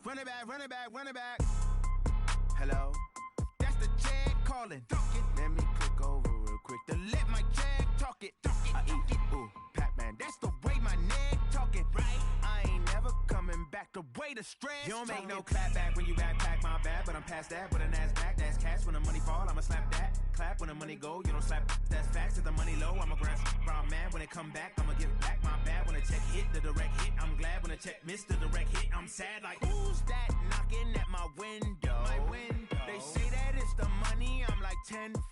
Run it back, run it back, run it back. Hello? That's the Jag calling. Let me click over real quick to let my Jag talk it. I eat it, ooh, Pac-Man. That's the way my neck talking. Right? I ain't never coming back the way the stress. You don't make no clap back when you backpack my bad, but I'm past that with a NASDAQ. That's cash when the money fall, I'ma slap that. Clap when the money go, you don't slap. That's facts. If the money low, I'm a grand brown man. When it come back, I'ma give back my bad. When the check hit, the direct hit. I'm glad when the check missed the direct hit. I'm sad like, who's that knocking at my window? My window. They say that it's the money, I'm like tenfold.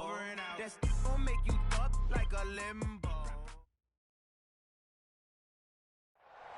Over and out. That's gonna make you up like a limbo.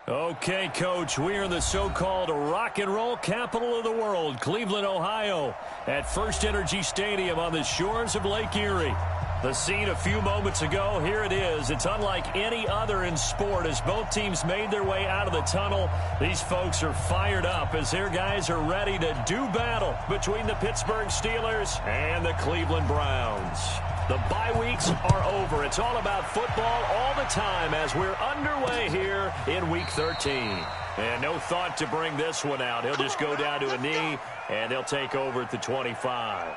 Okay, Coach, we are in the so-called rock and roll capital of the world, Cleveland, Ohio, at First Energy Stadium on the shores of Lake Erie. The scene a few moments ago, here it is. It's unlike any other in sport as both teams made their way out of the tunnel. These folks are fired up as their guys are ready to do battle between the Pittsburgh Steelers and the Cleveland Browns. The bye weeks are over. It's all about football all the time as we're underway here in Week 13. And no thought to bring this one out. He'll just go down to a knee, and they'll take over at the 25.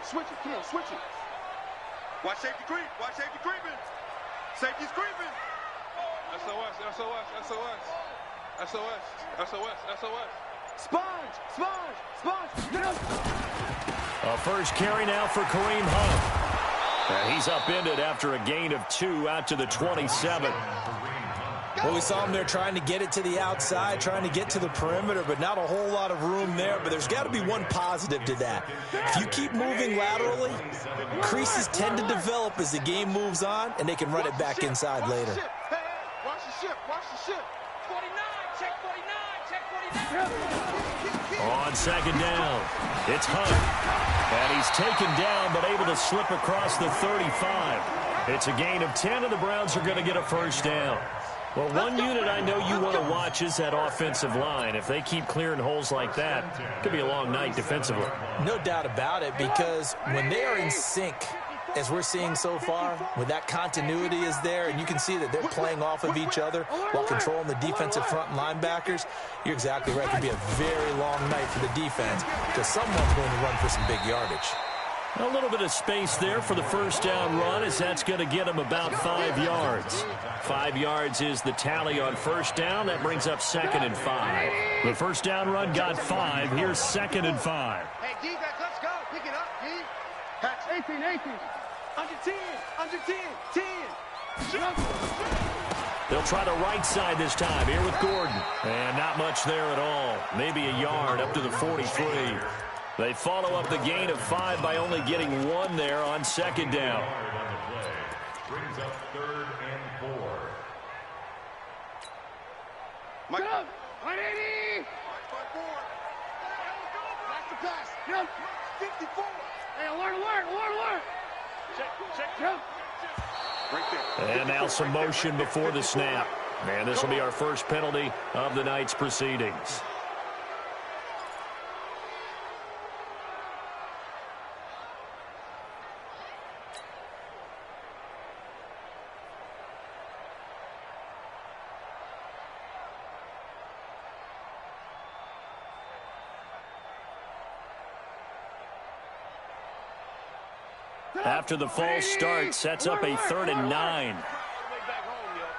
Switch it, come on, switch it. Watch safety creep, watch safety creeping. Safety's creeping. SOS. Sponge. A first carry now for Kareem Hunt. And he's upended after a gain of 2 out to the 27. Well, we saw him there trying to get it to the outside, trying to get to the perimeter, but not a whole lot of room there. But there's got to be one positive to that. If you keep moving laterally, creases tend to develop as the game moves on, and they can run it back inside later. Watch the ship. 49, check 49. On second down, it's Hunt. And he's taken down, but able to slip across the 35. It's a gain of 10, and the Browns are going to get a first down. Well, one unit I know you want to watch is that offensive line. If they keep clearing holes like that, it could be a long night defensively. No doubt about it, because when they are in sync, as we're seeing so far, when that continuity is there, and you can see that they're playing off of each other while controlling the defensive front linebackers, you're exactly right. It could be a very long night for the defense because someone's going to run for some big yardage. A little bit of space there for the first down run as that's going to get him about 5 yards. 5 yards is the tally on first down. That brings up 2nd and 5. The first down run got 5. Here's 2nd and 5. Hey, defense, let's go. Pick it up, D. Catch 18. Under 10. They'll try the right side this time here with Gordon. And not much there at all. Maybe a yard up to the 43. They follow up the gain of 5 by only getting 1 there on second down. Brings up 3rd and 4. Mike up. 180. That's the pass. 54. Hey, alert. Check. Right there. And now some motion before the snap. And this will be our first penalty of the night's proceedings. After the false start, sets up a 3rd and 9.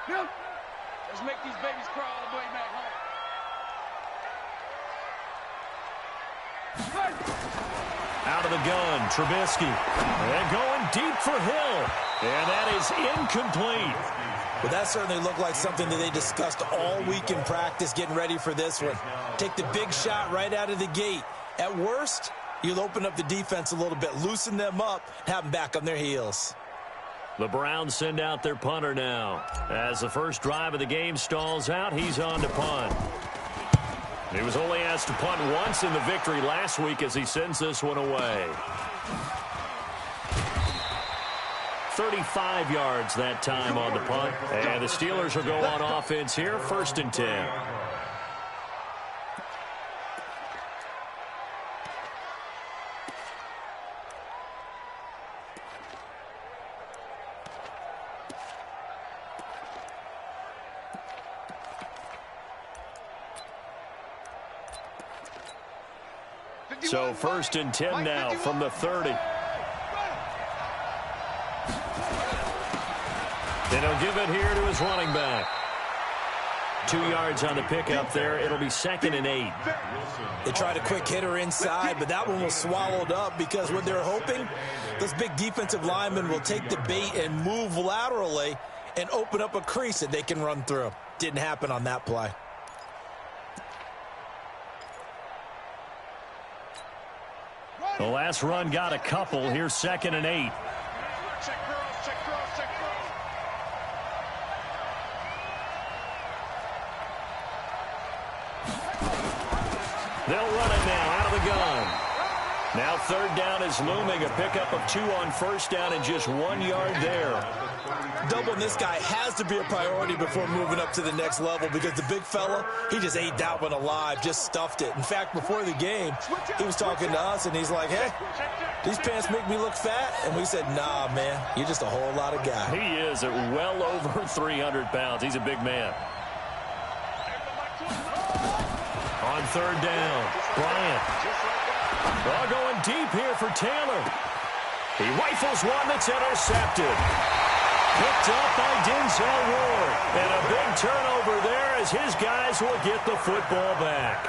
Let's make these babies crawl all the way back home. Out of the gun, Trubisky. And going deep for Hill. And that is incomplete. Well, that certainly looked like something that they discussed all week in practice, getting ready for this one. Take the big shot right out of the gate. At worst, you'll open up the defense a little bit, loosen them up, have them back on their heels. The Browns send out their punter now. As the first drive of the game stalls out, he's on to punt. He was only asked to punt once in the victory last week as he sends this one away. 35 yards that time on the punt. And the Steelers will go on offense here, 1st and 10. So 1st and 10 now from the 30. And he'll give it here to his running back. 2 yards on the pickup there. It'll be 2nd and 8. They tried a quick hitter inside, but that one was swallowed up because what they're hoping, those big defensive linemen will take the bait and move laterally and open up a crease that they can run through. Didn't happen on that play. The last run got a couple. Here's 2nd and 8. Check girls, check girls, check girls. They'll run it now out of the gun. Now 3rd down is looming. A pickup of 2 on 1st down and just 1 yard there. Doubling this guy has to be a priority before moving up to the next level because the big fella, he just ate that one alive, just stuffed it. In fact, before the game, he was talking to us, and he's like, hey, these pants make me look fat. And we said, nah, man, you're just a whole lot of guy. He is at well over 300 pounds. He's a big man. On 3rd down, Bryant. Well, going deep here for Taylor. He rifles one that's intercepted. Picked up by Denzel Ward. And a big turnover there as his guys will get the football back.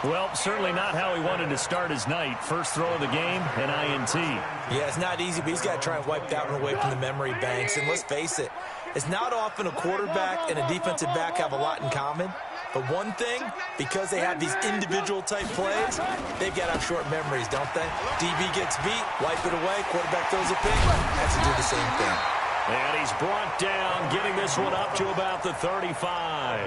Well, certainly not how he wanted to start his night. First throw of the game, an INT. Yeah, it's not easy, but he's got to try and wipe that one away from the memory banks. And let's face it, it's not often a quarterback and a defensive back have a lot in common. But one thing, because they have these individual type plays, they've got to have short memories, don't they? DB gets beat, wipe it away, quarterback throws a pick, has to do the same thing. And he's brought down, getting this one up to about the 35.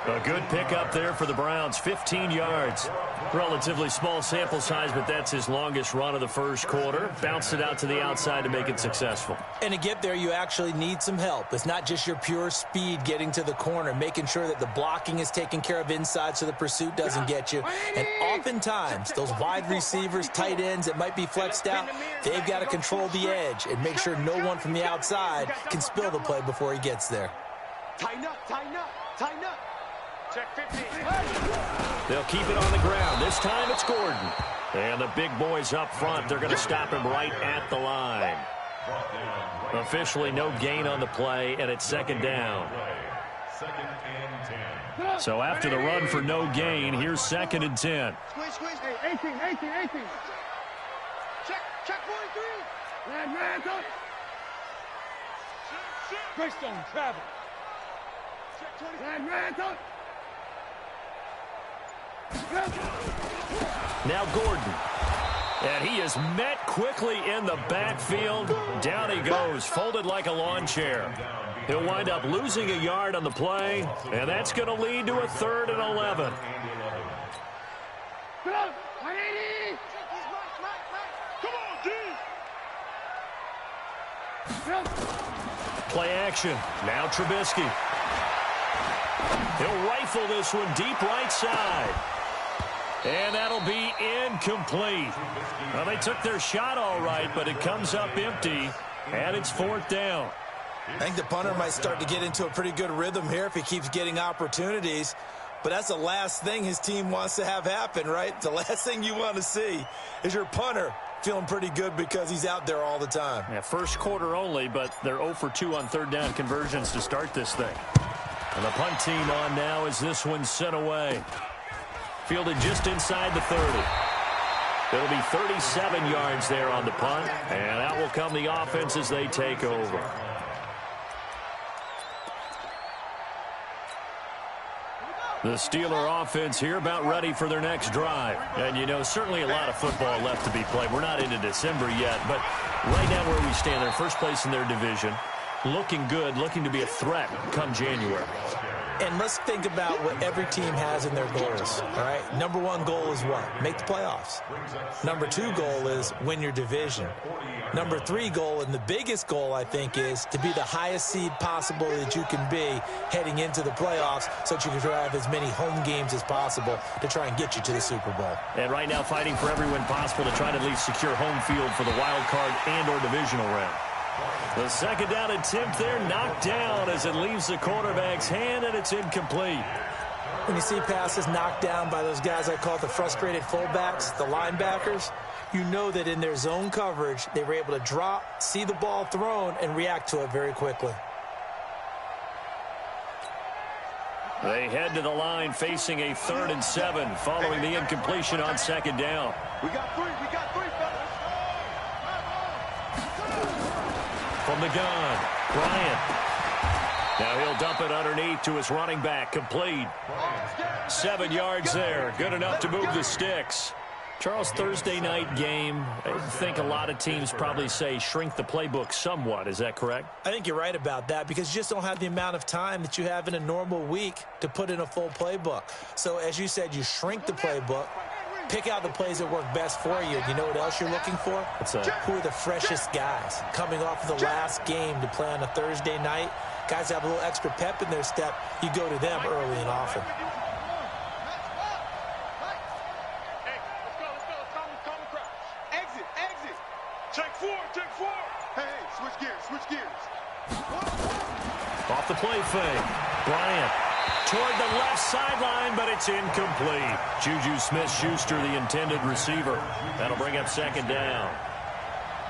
A good pickup there for the Browns, 15 yards. Relatively small sample size, but that's his longest run of the first quarter. Bounced it out to the outside to make it successful. And to get there, you actually need some help. It's not just your pure speed getting to the corner, making sure that the blocking is taken care of inside so the pursuit doesn't get you. And oftentimes, those wide receivers, tight ends that might be flexed out, they've got to control the edge and make sure no one from the outside can spill the play before he gets there. Tighten up, tighten up, tighten up. Check 15. They'll keep it on the ground. This time it's Gordon. And the big boys up front, they're going to stop him right at the line. Officially no gain on the play, and it's 2nd down. So after the run for no gain, here's 2nd and 10. Squeeze, squeeze. Hey, 18. Check 43. Red, up. Greystone, travel. Check 20. Red, up. Now Gordon. And he is met quickly in the backfield. Down he goes, folded like a lawn chair. He'll wind up losing a yard on the play, and that's going to lead to a 3rd and 11. Come on, 180. Come on, D. Play action. Now Trubisky. He'll rifle this one deep right side. And that'll be incomplete. Well, they took their shot all right, but it comes up empty, and it's 4th down. I think the punter might start to get into a pretty good rhythm here if he keeps getting opportunities. But that's the last thing his team wants to have happen, right? The last thing you want to see is your punter feeling pretty good because he's out there all the time. Yeah, first quarter only, but they're 0 for 2 on 3rd down conversions to start this thing. And the punt team on now as this one's sent away. Fielded just inside the 30. It'll be 37 yards there on the punt, and out will come the offense as they take over. The Steeler offense here about ready for their next drive. And, you know, certainly a lot of football left to be played. We're not into December yet, but Right now where we stand, they're first place in their division. Looking good, looking to be a threat come January. And let's think about what every team has in their goals, all right? Number one goal is what? Make the playoffs. Number two goal is win your division. Number three goal, and the biggest goal, I think, is to be the highest seed possible that you can be heading into the playoffs so that you can have as many home games as possible to try and get you to the Super Bowl. And right now fighting for every win possible to try to at least secure home field for the wild card and or divisional round. The second down attempt there knocked down as it leaves the quarterback's hand, and it's incomplete. When you see passes knocked down by those guys I call the frustrated fullbacks, the linebackers, you know that in their zone coverage, they were able to drop, see the ball thrown, and react to it very quickly. They head to the line facing a 3rd and 7 following the incompletion on second down. We got three, fellas. From the gun, Bryant. Now he'll dump it underneath to his running back, complete. 7 yards there, good enough to move the sticks. Charles, Thursday night game, I think a lot of teams probably say shrink the playbook somewhat. Is that correct? I think you're right about that because you just don't have the amount of time that you have in a normal week to put in a full playbook. So as you said, you shrink the playbook, pick out the plays that work best for you. You know what else you're looking for? What's that? Who are the freshest guys coming off of the last game to play on a Thursday night? Guys have a little extra pep in their step. You go to them early and often. Off the play fake. Bryant toward the left sideline, but it's incomplete. Juju Smith-Schuster, the intended receiver. That'll bring up second down.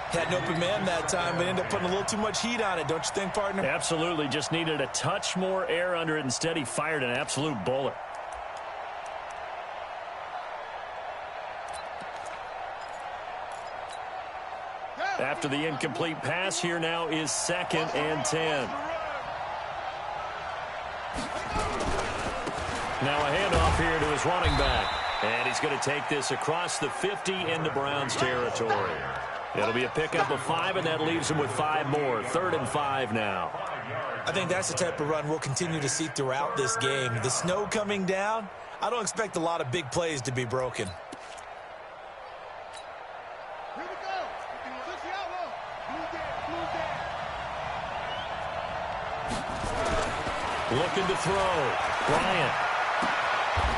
Had an open man that time, but ended up putting a little too much heat on it, don't you think, partner? Absolutely. Just needed a touch more air under it. Instead, he fired an absolute bullet. After the incomplete pass, here now is 2nd and 10. Now a handoff here to his running back. And he's going to take this across the 50 into Browns territory. It'll be a pickup of 5, and that leaves him with 5 more. 3rd and 5 now. I think that's the type of run we'll continue to see throughout this game. The snow coming down, I don't expect a lot of big plays to be broken. Looking to throw. Bryant.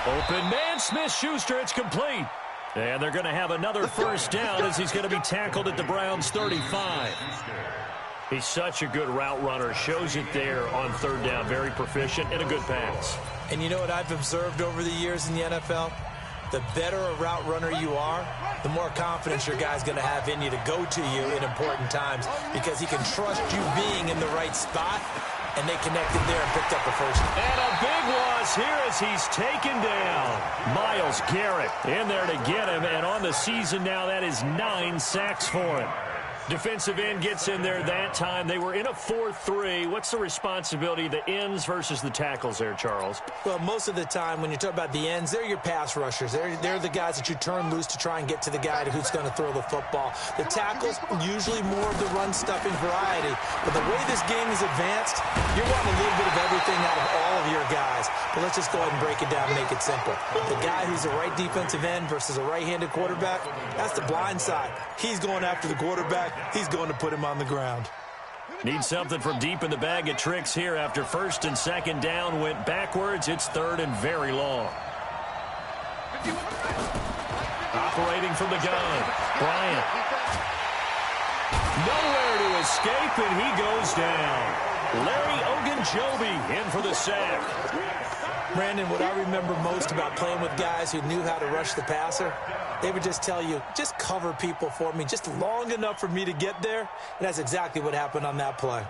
Open man, Smith-Schuster. It's complete. And they're going to have another first down as he's going to be tackled at the Browns' 35. He's such a good route runner. Shows it there on 3rd down. Very proficient and a good pass. And you know what I've observed over the years in the NFL? The better a route runner you are, the more confidence your guy's going to have in you to go to you in important times because he can trust you being in the right spot. And they connected there and picked up the first. And a big loss here as he's taken down. Myles Garrett in there to get him. And on the season now, that is 9 sacks for him. Defensive end gets in there that time. They were in a 4-3. What's the responsibility, the ends versus the tackles there, Charles? Well, most of the time when you talk about the ends, they're your pass rushers. They're the guys that you turn loose to try and get to the guy who's going to throw the football. The tackles, usually more of the run-stuffing variety. But the way this game is advanced, you're wanting a little bit of everything out of all of your guys. But let's just go ahead and break it down and make it simple. The guy who's the right defensive end versus a right-handed quarterback, that's the blind side. He's going after the quarterback. He's going to put him on the ground. Need something from deep in the bag of tricks here after 1st and 2nd down went backwards. It's 3rd and very long. Operating from the gun. Bryant. Nowhere to escape, and he goes down. Larry Ogunjobi in for the sack. Brandon, what I remember most about playing with guys who knew how to rush the passer, they would just tell you, just cover people for me just long enough for me to get there. And that's exactly what happened on that play.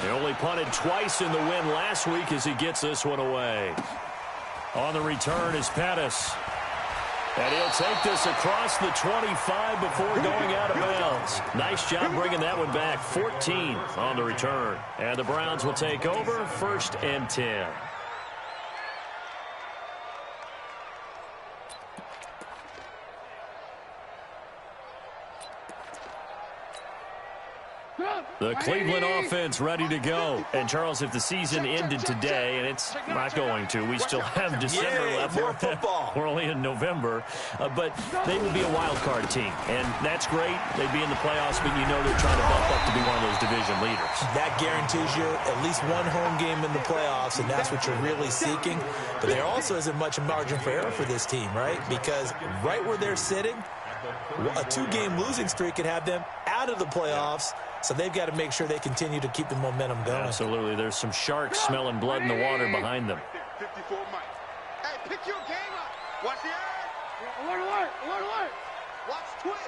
He only punted twice in the win last week as he gets this one away. On the return is Pettis. And he'll take this across the 25 before going out of bounds. Nice job bringing that one back. 14 on the return. And the Browns will take over 1st and 10. The Cleveland offense ready to go. And, Charles, if the season ended today, and it's not going to, we still have December left. More football. We're only in November. But they would be a wild card team. And that's great. They'd be in the playoffs, but you know they're trying to bump up to be one of those division leaders. That guarantees you at least one home game in the playoffs, and that's what you're really seeking. But there also isn't much margin for error for this team, right? Because right where they're sitting, a 2-game losing streak could have them out of the playoffs, so they've got to make sure they continue to keep the momentum going. Absolutely. There's some sharks smelling blood in the water behind them. 54 Mike. Hey, pick your game up. Watch the eye. Alert, alert, alert, alert. Watch twits.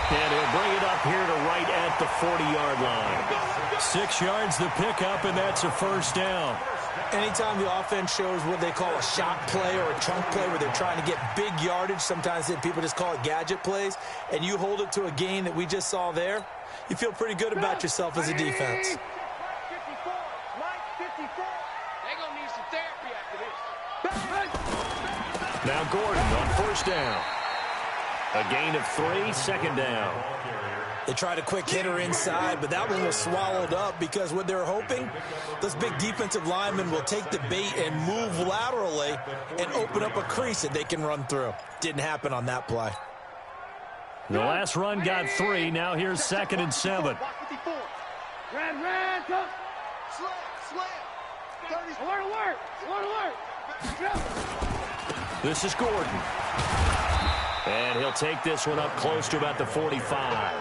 And he'll bring it up here to right at the 40-yard line. 6 yards the pickup, and that's a first down. Anytime the offense shows what they call a shot play or a chunk play where they're trying to get big yardage, sometimes people just call it gadget plays, and you hold it to a gain that we just saw there, you feel pretty good about yourself as a defense. 54, Mike 54. They're going to need some therapy after this. Now Gordon on first down. A gain of 3, second down. They tried a quick hitter inside, but that one was swallowed up because what they're hoping, those big defensive linemen will take the bait and move laterally and open up a crease that they can run through. Didn't happen on that play. The last run got 3. Now here's 2nd and 7. Ran, come. Slam. 30. Alert, alert. This is Gordon. And he'll take this one up close to about the 45.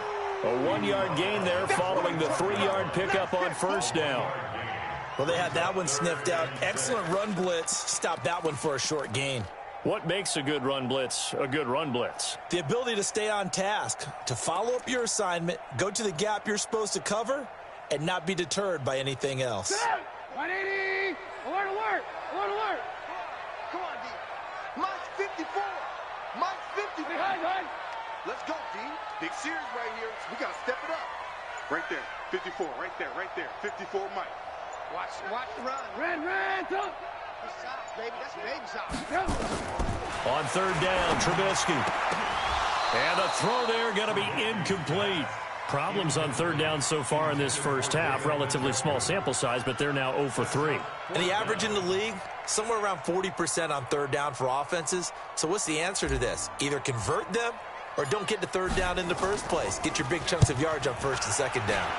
A 1-yard gain there following the 3-yard pickup on first down. Well, they had that one sniffed out. Excellent run blitz. Stopped that one for a short gain. What makes a good run blitz a good run blitz? The ability to stay on task, to follow up your assignment, go to the gap you're supposed to cover, and not be deterred by anything else. 180. Alert. Come on, D. Mike's 54. Mike's 54. Behind. Let's go, D. Big series right here. We got to step it up. Right there. 54. Right there. 54 Mike. Watch the run. Ran, come. That's size, baby. That's baby size. On third down, Trubisky. And a throw there going to be incomplete. Problems on third down so far in this first half. Relatively small sample size, but they're now 0 for 3. And the average in the league, somewhere around 40% on third down for offenses. So what's the answer to this? Either convert them or don't get to third down in the first place. Get your big chunks of yards on first and second down.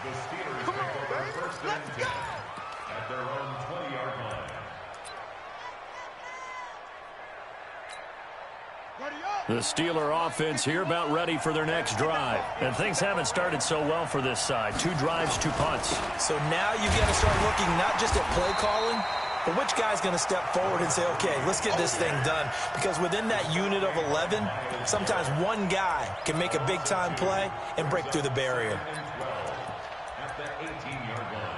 The Steelers take over first and 10 at their own 20-yard line. The Steeler offense here about ready for their next drive. And things haven't started so well for this side. 2 drives, 2 punts. So now you got to start looking not just at play calling, but which guy's going to step forward and say, okay, let's get this thing done. Because within that unit of 11, sometimes one guy can make a big-time play and break through the barrier. At the 18-yard line.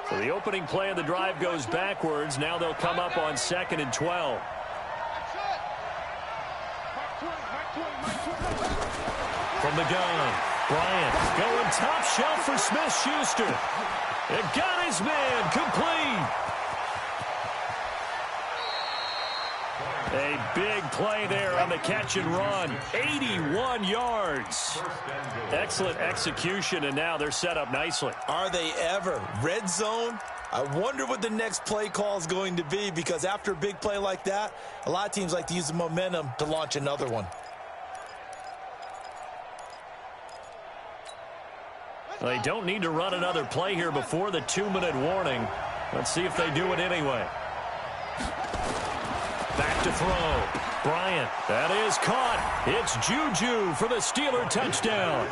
So the opening play of the drive goes backwards. Now they'll come up on 2nd and 12. From the gun, Bryant going top shelf for Smith-Schuster. It got his man complete. A big play there on the catch and run. 81 yards. Excellent execution, and now they're set up nicely. Are they ever? Red zone? I wonder what the next play call is going to be, because after a big play like that, a lot of teams like to use the momentum to launch another one. They don't need to run another play here before the 2-minute warning. Let's see if they do it anyway. Back to throw. Bryant. That is caught. It's Juju for the Steeler touchdown.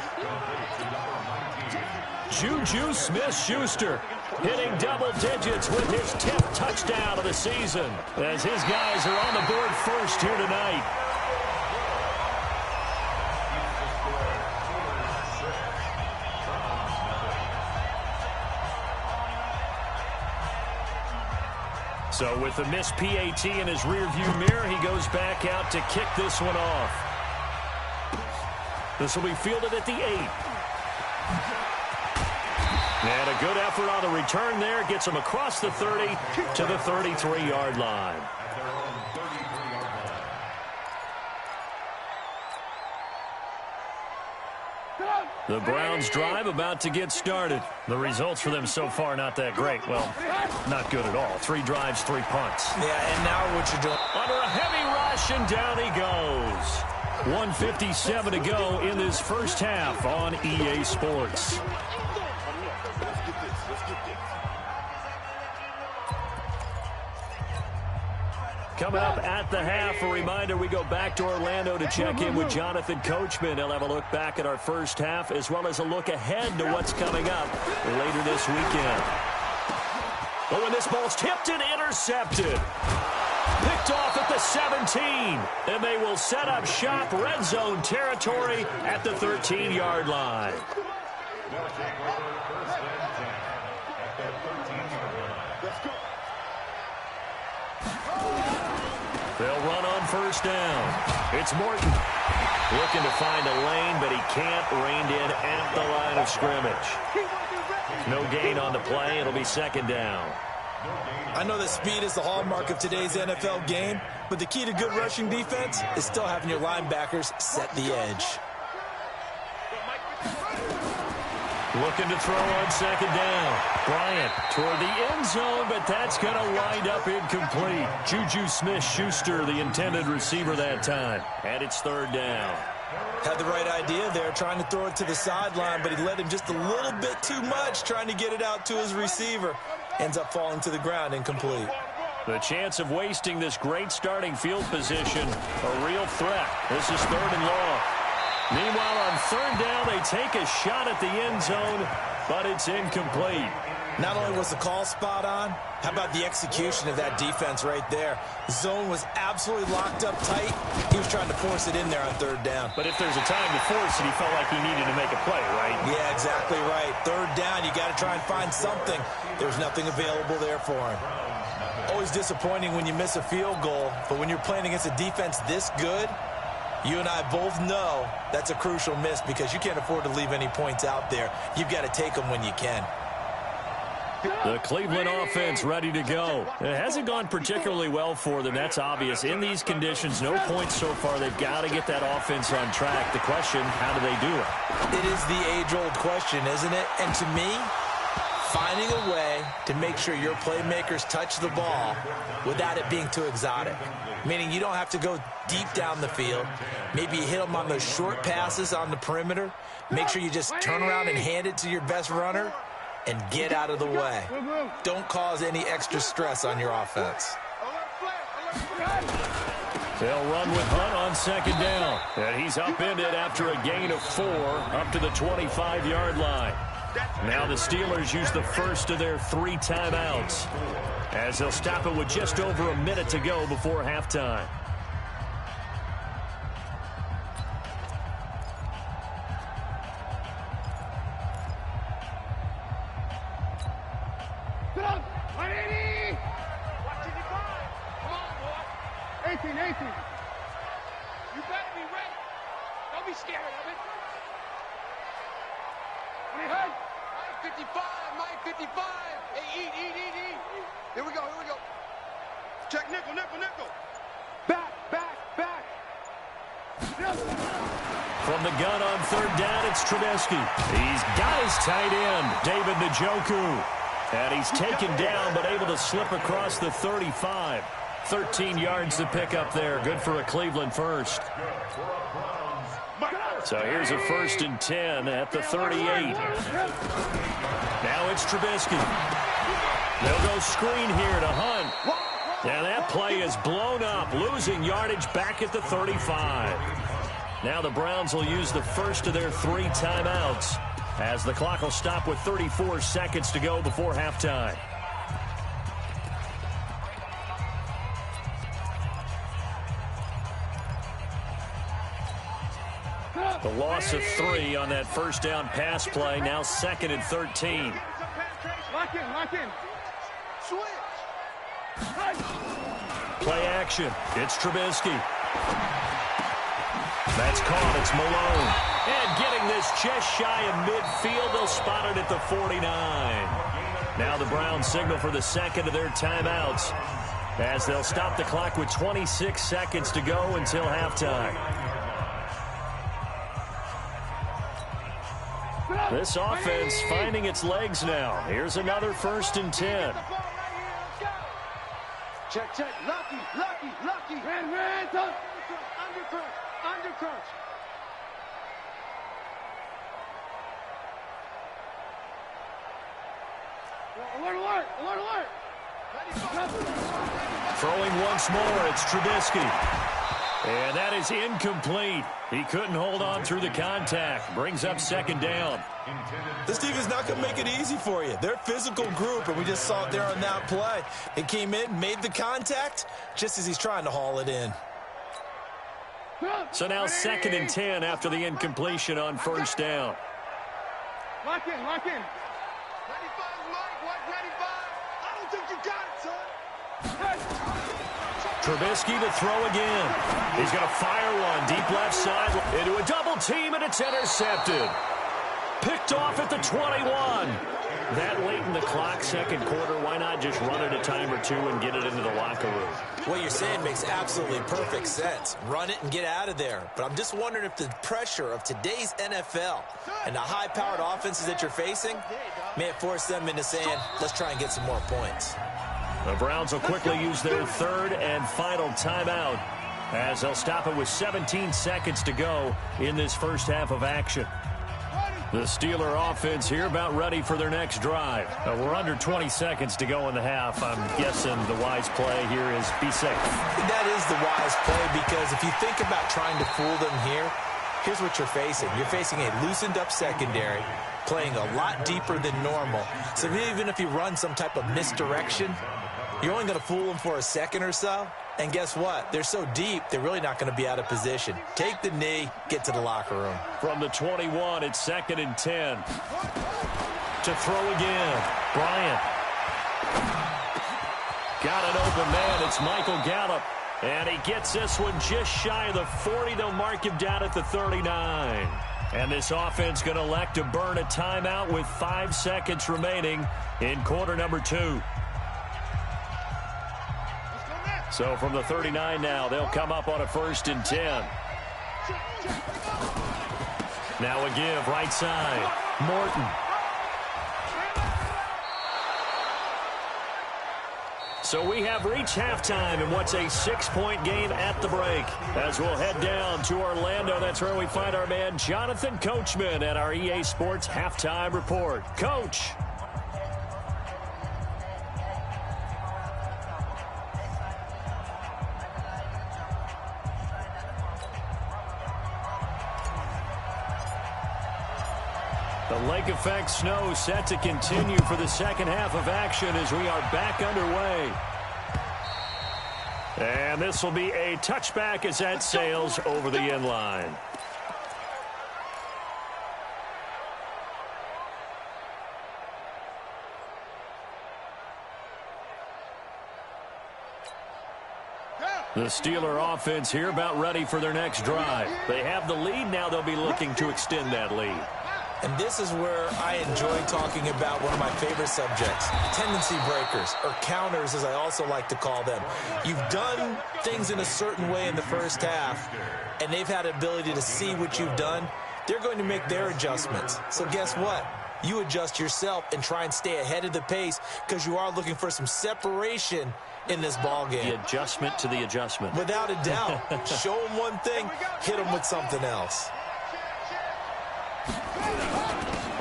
Juju Smith-Schuster hitting double digits with his 10th touchdown of the season, as his guys are on the board first here tonight. So with the missed PAT in his rearview mirror, he goes back out to kick this one off. This will be fielded at the 8. And a good effort on the return there. Gets him across the 30 to the 33-yard line. The Browns drive about to get started. The results for them so far not that great. Well, not good at all. 3 drives, 3 punts. Yeah, and now what you're doing. Under a heavy rush, and down he goes. 1:57 to go in this first half on EA Sports. Coming up at the half, a reminder, we go back to Orlando to check in with Jonathan Coachman. He'll have a look back at our first half as well as a look ahead to what's coming up later this weekend. Oh, and this ball's tipped and intercepted. Picked off at the 17, and they will set up shop red zone territory at the 13-yard line. They'll run on first down. It's Morton looking to find a lane, but he can't. Reined in at the line of scrimmage. No gain on the play. It'll be second down. I know that speed is the hallmark of today's NFL game, but the key to good rushing defense is still having your linebackers set the edge. Looking to throw on second down. Bryant toward the end zone, but that's going to wind up incomplete. Juju Smith-Schuster, the intended receiver that time. And it's third down. Had the right idea there, trying to throw it to the sideline, but he let him just a little bit too much, trying to get it out to his receiver. Ends up falling to the ground, incomplete. The chance of wasting this great starting field position, a real threat. This is third and long. Meanwhile, on third down, they take a shot at the end zone, but it's incomplete. Not only was the call spot on, how about the execution of that defense right there? The zone was absolutely locked up tight. He was trying to force it in there on third down. But if there's a time to force it, he felt like he needed to make a play, right? Yeah, exactly right. Third down, you got to try and find something. There's nothing available there for him. Always disappointing when you miss a field goal, but when you're playing against a defense this good, you and I both know that's a crucial miss because you can't afford to leave any points out there. You've got to take them when you can. The Cleveland offense ready to go. It hasn't gone particularly well for them. That's obvious. In these conditions, no points so far. They've got to get that offense on track. The question, how do they do it? It is the age-old question, isn't it? And to me, finding a way to make sure your playmakers touch the ball without it being too exotic. Meaning you don't have to go deep down the field. Maybe you hit them on those short passes on the perimeter. Make sure you just turn around and hand it to your best runner and get out of the way. Don't cause any extra stress on your offense. They'll run with Hunt on second down. And he's upended after a gain of 4 up to the 25-yard line. Now the Steelers use the first of their 3 timeouts as they'll stop it with just over a minute to go before halftime. Get up! 180! Watch it, come on, boy. 18. You better be ready. Don't be scared of it. Mike 55, Mike 55. Hey, eat. Here we go. Check nickel. Back. From the gun on third down, it's Trubisky. He's got his tight end, David Njoku. And he's taken down, but able to slip across the 35. 13 yards to pick up there. Good for a Cleveland first. So here's a 1st and 10 at the 38. Now it's Trubisky. They'll go screen here to Hunt. And that play is blown up, losing yardage back at the 35. Now the Browns will use the first of their 3 timeouts as the clock will stop with 34 seconds to go before halftime. The loss of 3 on that first down pass play. Now 2nd and 13. Lock in. Switch. Play action. It's Trubisky. That's caught. It's Malone. And getting this just shy of midfield. They'll spot it at the 49. Now the Browns signal for the second of their timeouts, as they'll stop the clock with 26 seconds to go until halftime. This offense finding its legs now. Here's another 1st and 10. Check, check. Lucky. Man, under crunch. Alert. Throwing once more, it's Trubisky. And that is incomplete. He couldn't hold on through the contact. Brings up 2nd down. This team is not going to make it easy for you. They're a physical group, and we just saw it there on that play. It came in, made the contact, just as he's trying to haul it in. So now 2nd and 10 after the incompletion on 1st down. Lock in. 95, Mike. What, 95? I don't think you got it, son. Trubisky to throw again. He's going to fire one deep left side into a double team, and it's intercepted. Picked off at the 21. That late in the clock, 2nd quarter, why not just run it a time or two and get it into the locker room? What you're saying makes absolutely perfect sense. Run it and get out of there. But I'm just wondering if the pressure of today's NFL and the high-powered offenses that you're facing may have forced them into saying, let's try and get some more points. The Browns will quickly use their 3rd and final timeout, as they'll stop it with 17 seconds to go in this first half of action. The Steeler offense here about ready for their next drive. We're under 20 seconds to go in the half. I'm guessing the wise play here is be safe. That is the wise play, because if you think about trying to fool them here, here's what you're facing. You're facing a loosened-up secondary, playing a lot deeper than normal. So even if you run some type of misdirection, you're only going to fool them for a second or so. And guess what? They're so deep, they're really not going to be out of position. Take the knee, get to the locker room. From the 21, it's 2nd and 10. To throw again. Bryant. Got an open man. It's Michael Gallup. And he gets this one just shy of the 40. They'll mark him down at the 39. And this offense going to elect to burn a timeout with 5 seconds remaining in quarter number 2. So from the 39 now, they'll come up on a 1st and 10. Now a give, right side. Morton. So we have reached halftime in what's a 6-point game at the break. As we'll head down to Orlando, that's where we find our man Jonathan Coachman at our EA Sports Halftime Report. Coach. The lake effect snow set to continue for the second half of action as we are back underway. And this will be a touchback as that sails over the end line. The Steeler offense here about ready for their next drive. They have the lead now. They'll be looking to extend that lead. And this is where I enjoy talking about one of my favorite subjects, tendency breakers, or counters as I also like to call them. You've done things in a certain way in the first half, and they've had the ability to see what you've done. They're going to make their adjustments. So guess what? You adjust yourself and try and stay ahead of the pace, because you are looking for some separation in this ball game. The adjustment to the adjustment. Without a doubt. Show them one thing, hit them with something else.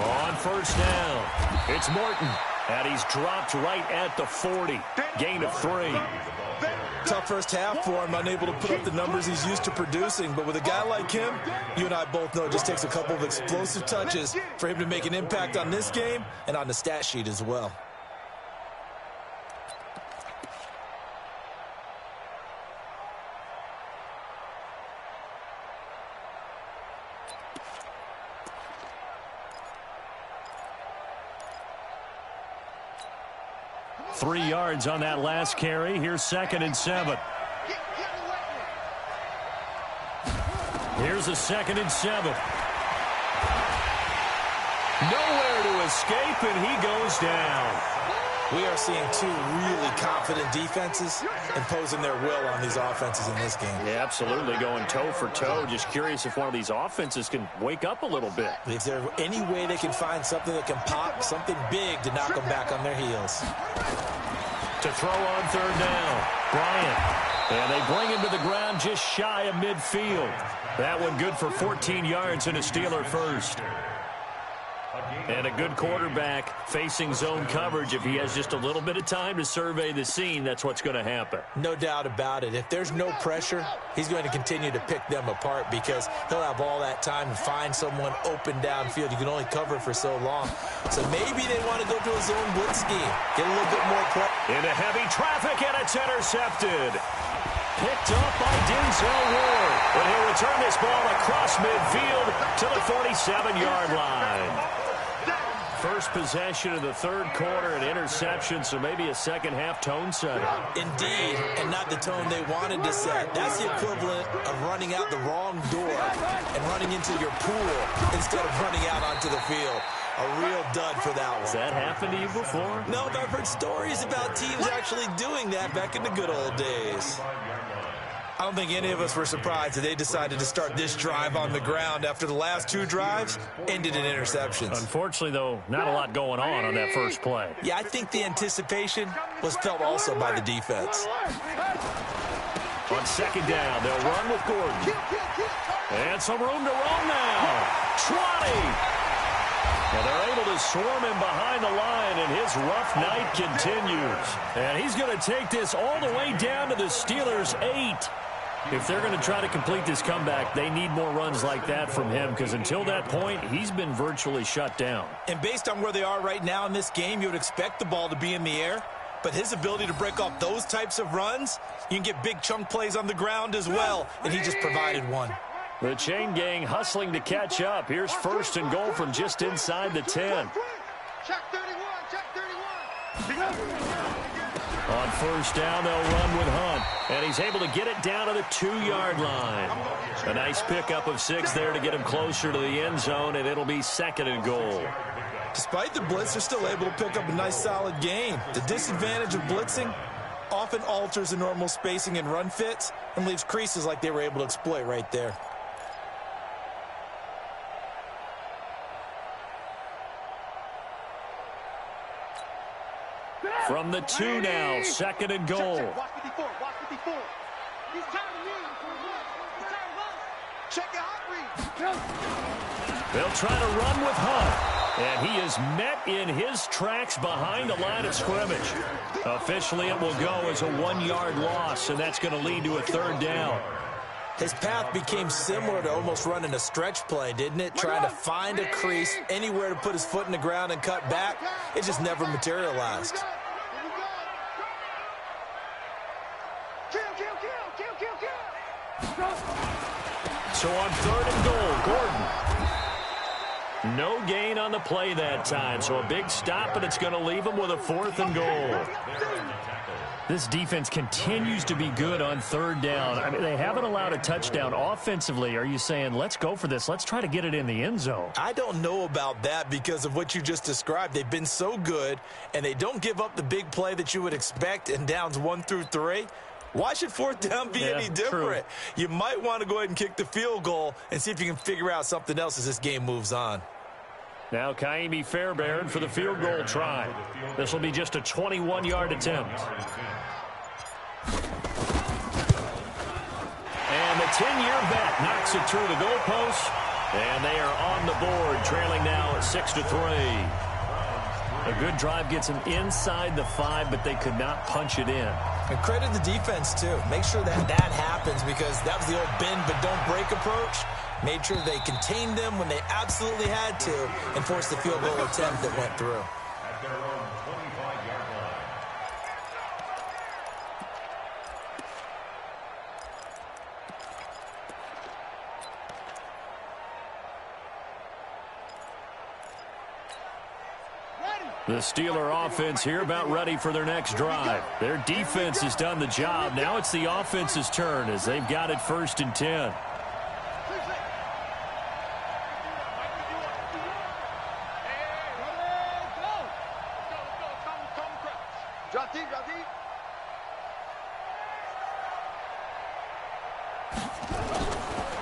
On 1st down, it's Morton, and he's dropped right at the 40. Gain of 3. Tough first half for him, unable to put up the numbers he's used to producing. But with a guy like him, you and I both know it just takes a couple of explosive touches for him to make an impact on this game and on the stat sheet as well. 3 yards on that last carry. Here's 2nd and 7. Here's a 2nd and 7. Nowhere to escape, and he goes down. We are seeing two really confident defenses imposing their will on these offenses in this game. Yeah, absolutely, going toe for toe. Just curious if one of these offenses can wake up a little bit. Is there any way they can find something that can pop, something big to knock them back on their heels? To throw on 3rd down, Bryant. And they bring him to the ground just shy of midfield. That one good for 14 yards and a Steeler first. And a good quarterback facing zone coverage. If he has just a little bit of time to survey the scene, that's what's going to happen. No doubt about it. If there's no pressure, he's going to continue to pick them apart because he'll have all that time to find someone open downfield. You can only cover for so long. So maybe they want to go to a zone blitz scheme. Get a little bit more pressure. Into heavy traffic, and it's intercepted. Picked up by Denzel Ward. And he'll return this ball across midfield to the 47-yard line. First possession of the 3rd quarter, an interception, so maybe a second-half tone setter. Indeed, and not the tone they wanted to set. That's the equivalent of running out the wrong door and running into your pool instead of running out onto the field. A real dud for that one. Has that happened to you before? No, but I've heard stories about teams actually doing that back in the good old days. I don't think any of us were surprised that they decided to start this drive on the ground after the last 2 drives ended in interceptions. Unfortunately, though, not a lot going on that first play. Yeah, I think the anticipation was felt also by the defense. On 2nd down, they'll run with Gordon. And some room to roam now. 20. Well, they're able to swarm him behind the line, and his rough night continues. And he's going to take this all the way down to the Steelers' 8. If they're going to try to complete this comeback, they need more runs like that from him, because until that point, he's been virtually shut down. And based on where they are right now in this game, you would expect the ball to be in the air. But his ability to break off those types of runs, you can get big chunk plays on the ground as well, and he just provided one. The chain gang hustling to catch up. Here's 1st and goal from just inside the 10. Check 31, check 31. On 1st down, they'll run with Hunt. And he's able to get it down to the 2-yard line. A nice pickup of 6 there to get him closer to the end zone, and it'll be 2nd and goal. Despite the blitz, they're still able to pick up a nice solid gain. The disadvantage of blitzing often alters the normal spacing and run fits and leaves creases like they were able to exploit right there. From the 2 now, 2nd and goal. Watch 54, watch 54. He's tired of me. He's tired of us. Check your hot read. They'll try to run with Hunt. And he is met in his tracks behind the line of scrimmage. Officially, it will go as a 1-yard loss, and that's going to lead to a 3rd down. His path became similar to almost running a stretch play, didn't it? Trying to find a crease, anywhere to put his foot in the ground and cut back. It just never materialized. So on 3rd and goal, Gordon. No gain on the play that time, so a big stop, and it's going to leave him with a 4th and goal. This defense continues to be good on 3rd down. I mean, they haven't allowed a touchdown. Offensively, are you saying, let's go for this, let's try to get it in the end zone? I don't know about that because of what you just described. They've been so good, and they don't give up the big play that you would expect in downs 1 through 3. Why should 4th down be any different? True. You might want to go ahead and kick the field goal and see if you can figure out something else as this game moves on. Now Kaimi Fairbairn for the field goal try. This will be just a 21-yard attempt. And the 10-year vet knocks it through the goalpost. And they are on the board, trailing now at 6-3. A good drive gets them inside the 5, but they could not punch it in. And credit the defense, too. Make sure that that happens because that was the old bend but don't break approach. Made sure they contained them when they absolutely had to and forced the field goal attempt that went through. At their own 25-yard line. The Steeler offense here about ready for their next drive. Their defense has done the job. Now it's the offense's turn as they've got it 1st and 10.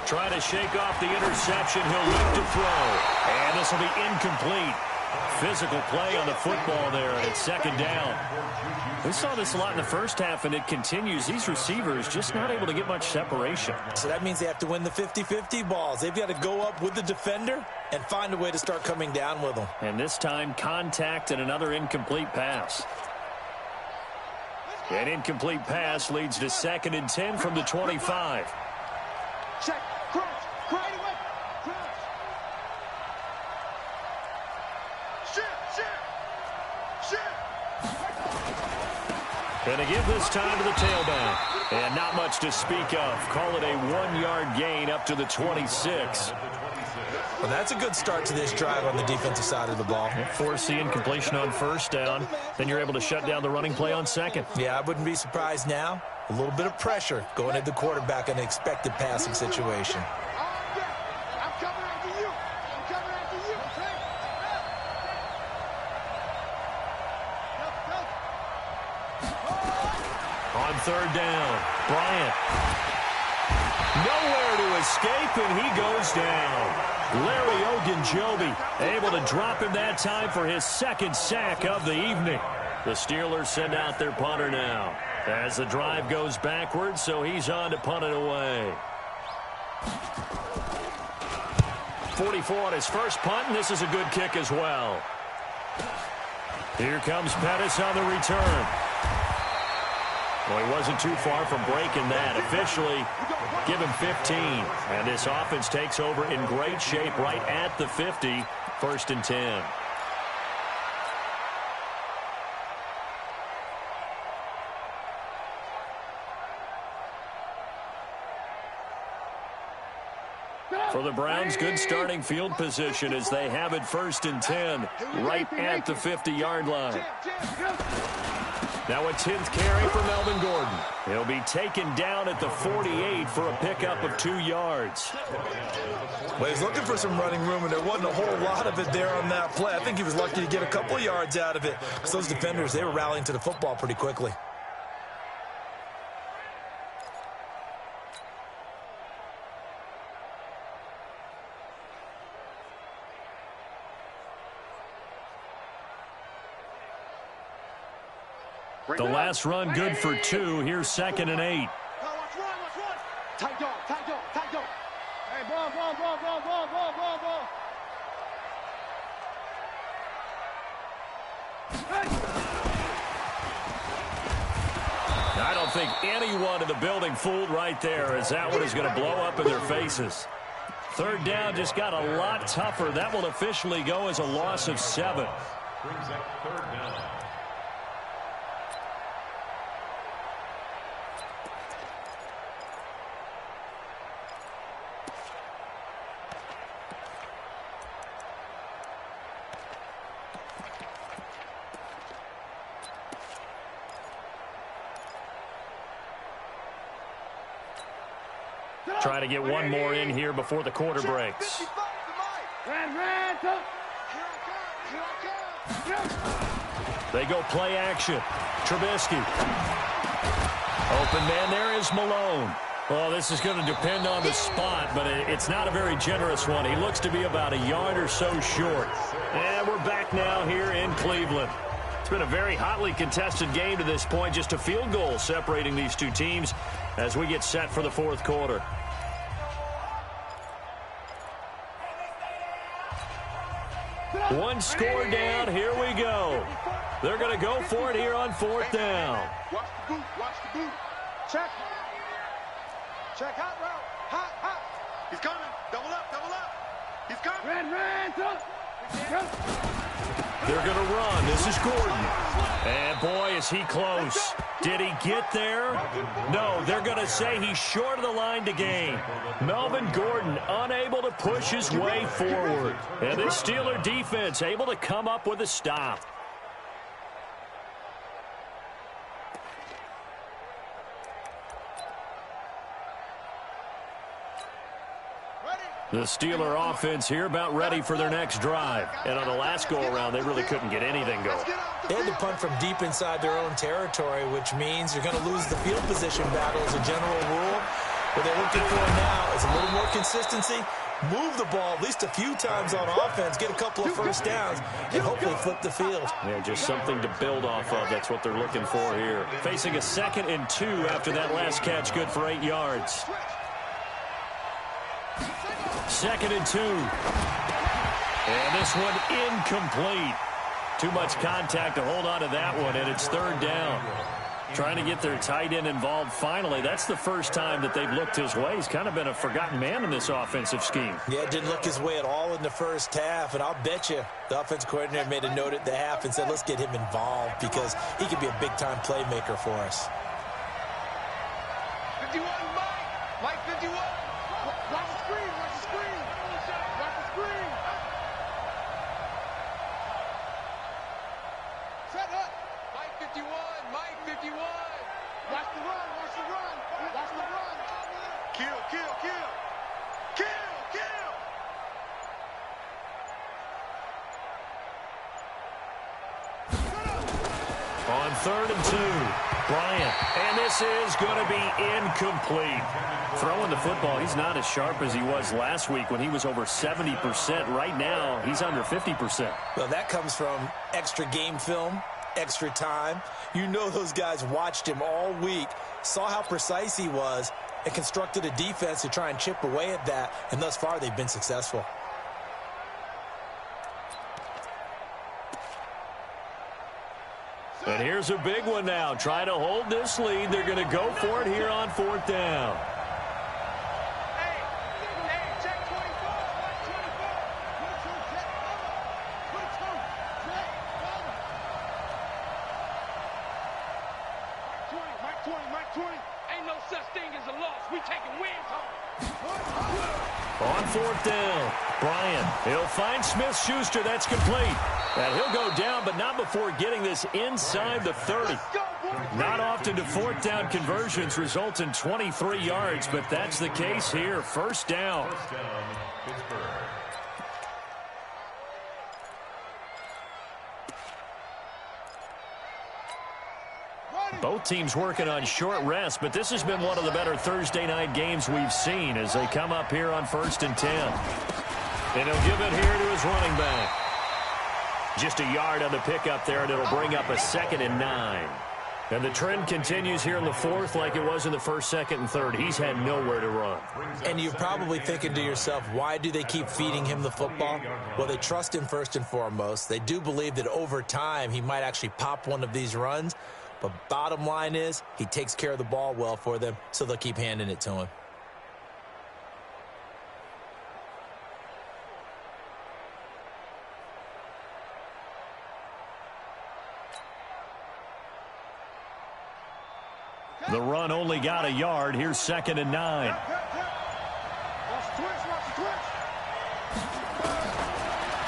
Trying to shake off the interception. He'll look to throw. And this will be incomplete. Physical play on the football there, and it's 2nd down. We saw this a lot in the first half, and it continues. These receivers just not able to get much separation. So that means they have to win the 50-50 balls. They've got to go up with the defender and find a way to start coming down with them. And this time, contact and another incomplete pass. An incomplete pass leads to 2nd and 10 from the 25. Check. Crouch. Crouch. Crouch. Shit. Going to give this time to the tailback. And not much to speak of. Call it a 1-yard gain up to the 26. Well, that's a good start to this drive on the defensive side of the ball. Force the incompletion on 1st down. Then you're able to shut down the running play on 2nd. Yeah, I wouldn't be surprised now. A little bit of pressure going at the quarterback in an expected passing situation. I'm coming after you. On 3rd down, Bryant. Nowhere to escape, and he goes down. Larry Ogunjobi able to drop him that time for his 2nd sack of the evening. The Steelers send out their punter now as the drive goes backwards, so he's on to punt it away. 44 on his first punt, and this is a good kick as well. Here comes Pettis on the return. Well, he wasn't too far from breaking that. Officially, give him 15. And this offense takes over in great shape right at the 50, 1st and 10. For the Browns, good starting field position as they have it 1st and 10 right at the 50-yard line. Now a 10th carry for Melvin Gordon. He'll be taken down at the 48 for a pickup of 2 yards. Well, he's looking for some running room, and there wasn't a whole lot of it there on that play. I think he was lucky to get a couple of yards out of it. Because those defenders, they were rallying to the football pretty quickly. The last run good for 2. Here's 2nd and 8. Tight dog. Hey, ball. I don't think anyone in the building fooled right there, as that one is going to blow up in their faces. 3rd down just got a lot tougher. That will officially go as a loss of 7. Brings up 3rd down. Try to get one more in here before the quarter breaks. They go play action. Trubisky. Open man there is Malone. Well, this is going to depend on the spot, but it's not a very generous one. He looks to be about a yard or so short. And we're back now here in Cleveland. It's been a very hotly contested game to this point. Just a field goal separating these two teams as we get set for the 4th quarter. One score down. Here we go. They're going to go for it here on 4th down. Watch the boot. Check. Hot route. Hot. He's coming. Double up. He's coming. They're going to run. This is Gordon. And boy, is he close. Did he get there? No, they're going to say he's short of the line to gain. Melvin Gordon unable to push his way forward. And this Steeler defense able to come up with a stop. The Steeler offense here about ready for their next drive. And on the last go-around, they really couldn't get anything going. They had to punt from deep inside their own territory, which means you're going to lose the field position battle as a general rule. What they're looking for now is a little more consistency, move the ball at least a few times on offense, get a couple of first downs, and hopefully flip the field. Yeah, just something to build off of. That's what they're looking for here. Facing a 2nd and 2 after that last catch, good for 8 yards. 2nd and 2. And this one incomplete. Too much contact to hold on to that one, and it's 3rd down. Trying to get their tight end involved finally. That's the first time that they've looked his way. He's kind of been a forgotten man in this offensive scheme. Yeah, it didn't look his way at all in the first half, and I'll bet you the offensive coordinator made a note at the half and said, let's get him involved because he could be a big-time playmaker for us. 51, Mike 51. Watch the screen, watch the screen. Watch the screen. Set up. Mike 51, Mike 51. Watch the run, watch the run. Watch the run. Kill, kill, kill. Kill, kill. On 3rd and 2, Bryant. And this is going to be incomplete. Throwing the football, he's not as sharp as he was last week when he was over 70%. Right now, he's under 50%. Well, that comes from extra game film, extra time. You know those guys watched him all week, saw how precise he was, and constructed a defense to try and chip away at that, and thus far they've been successful. And here's a big one now. Trying to hold this lead. They're going to go for it here on 4th down. Hey, check 24. Watch 24. Mike 20. Ain't no such thing as a loss. We taking wins home. On 4th down, Bryant. He'll find Smith-Schuster. That's complete. And he'll go down, but not before getting this inside the 30. Not often do 4th down conversions result in 23 yards, but that's the case here. 1st down. First down, Pittsburgh. Both teams working on short rest, but this has been one of the better Thursday night games we've seen as they come up here on 1st and 10. And he'll give it here to his running back. Just a yard on the pickup there, and it'll bring up a 2nd and 9. And the trend continues here in the 4th like it was in the 1st, 2nd, and 3rd. He's had nowhere to run. And you're probably thinking to yourself, why do they keep feeding him the football? Well, they trust him first and foremost. They do believe that over time he might actually pop one of these runs. But bottom line is he takes care of the ball well for them, so they'll keep handing it to him. The run only got a yard. Here's 2nd and 9. Watch the twitch.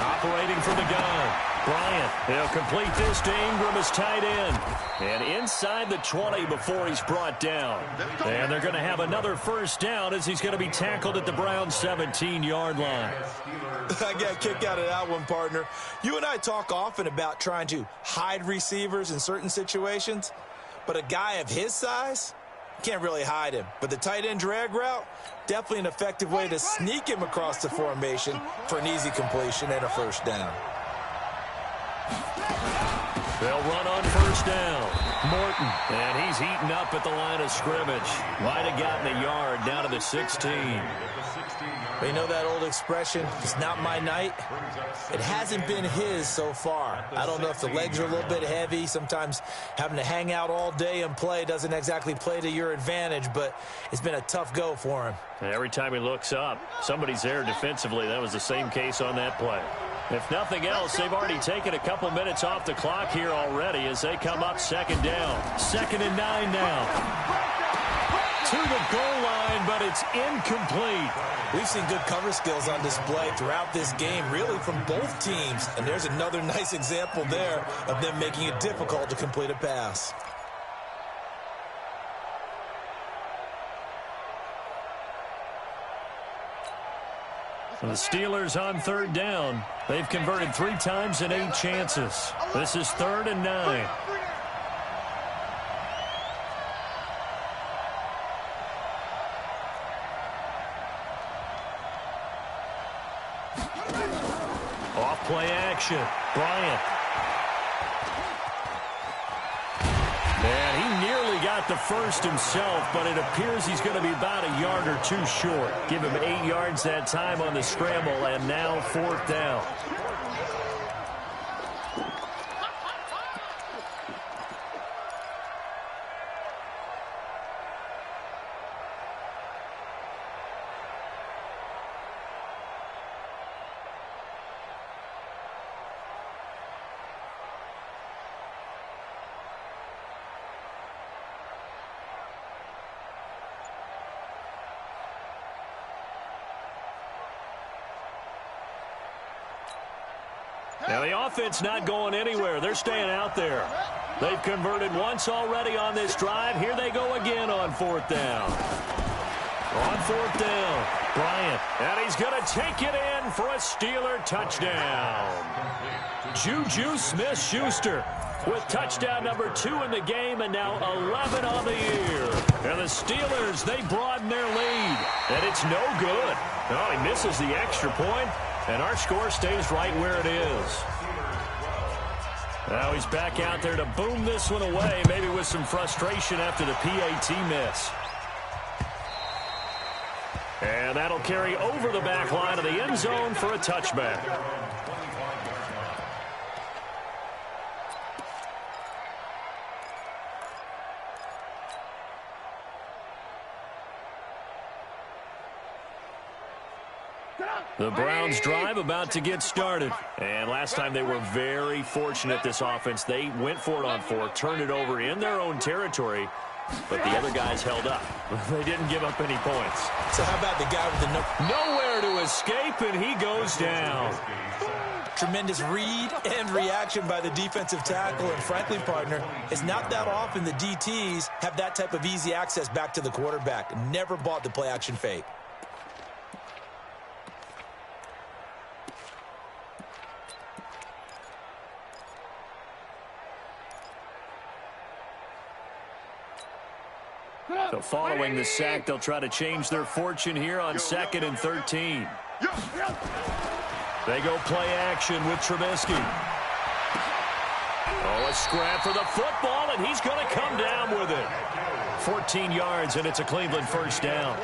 Operating from the gun. Bryant, he'll complete this to Ingram as tight end. And inside the 20 before he's brought down. And they're going to have another 1st down as he's going to be tackled at the Browns' 17-yard line. I got a kick out of that one, partner. You and I talk often about trying to hide receivers in certain situations. But a guy of his size, can't really hide him. But the tight end drag route, definitely an effective way to sneak him across the formation for an easy completion and a 1st down. They'll run on 1st down. Morton, and he's heating up at the line of scrimmage. Might have gotten a yard down to the 16. But you know that old expression, it's not my night? It hasn't been his so far. I don't know if the legs are a little bit heavy. Sometimes having to hang out all day and play doesn't exactly play to your advantage, but it's been a tough go for him. Every time he looks up, somebody's there defensively. That was the same case on that play. If nothing else, they've already taken a couple minutes off the clock here already as they come up 2nd down. 2nd and 9 now. To the goal line, but it's incomplete. We've seen good cover skills on display throughout this game, really from both teams. And there's another nice example there of them making it difficult to complete a pass. The Steelers on third down. They've converted 3 times in 8 chances. This is 3rd and 9. Off play action. Bryant. And he nearly got the first himself, but it appears he's going to be about a yard or 2 short. Give him 8 yards that time on the scramble, and now 4th down. Now, the offense not going anywhere. They're staying out there. They've converted once already on this drive. Here they go again on 4th down. On 4th down, Bryant. And he's going to take it in for a Steeler touchdown. Juju Smith-Schuster with touchdown number 2 in the game, and now 11 on the year. And the Steelers, they broaden their lead. And it's no good. Oh, he misses the extra point. And our score stays right where it is. Now he's back out there to boom this one away, maybe with some frustration after the PAT miss. And that'll carry over the back line of the end zone for a touchback. The Browns drive about to get started. And last time they were very fortunate, this offense. They went for it on 4th, turned it over in their own territory, but the other guys held up. They didn't give up any points. So how about the guy with the nowhere to escape, and he goes down. Tremendous read and reaction by the defensive tackle. And frankly, partner, it's not that often the DTs have that type of easy access back to the quarterback. Never bought the play-action fake. So following the sack, they'll try to change their fortune here on 2nd and 13. They go play action with Trubisky. Oh, a scrap for the football, and he's going to come down with it. 14 yards, and it's a Cleveland 1st down.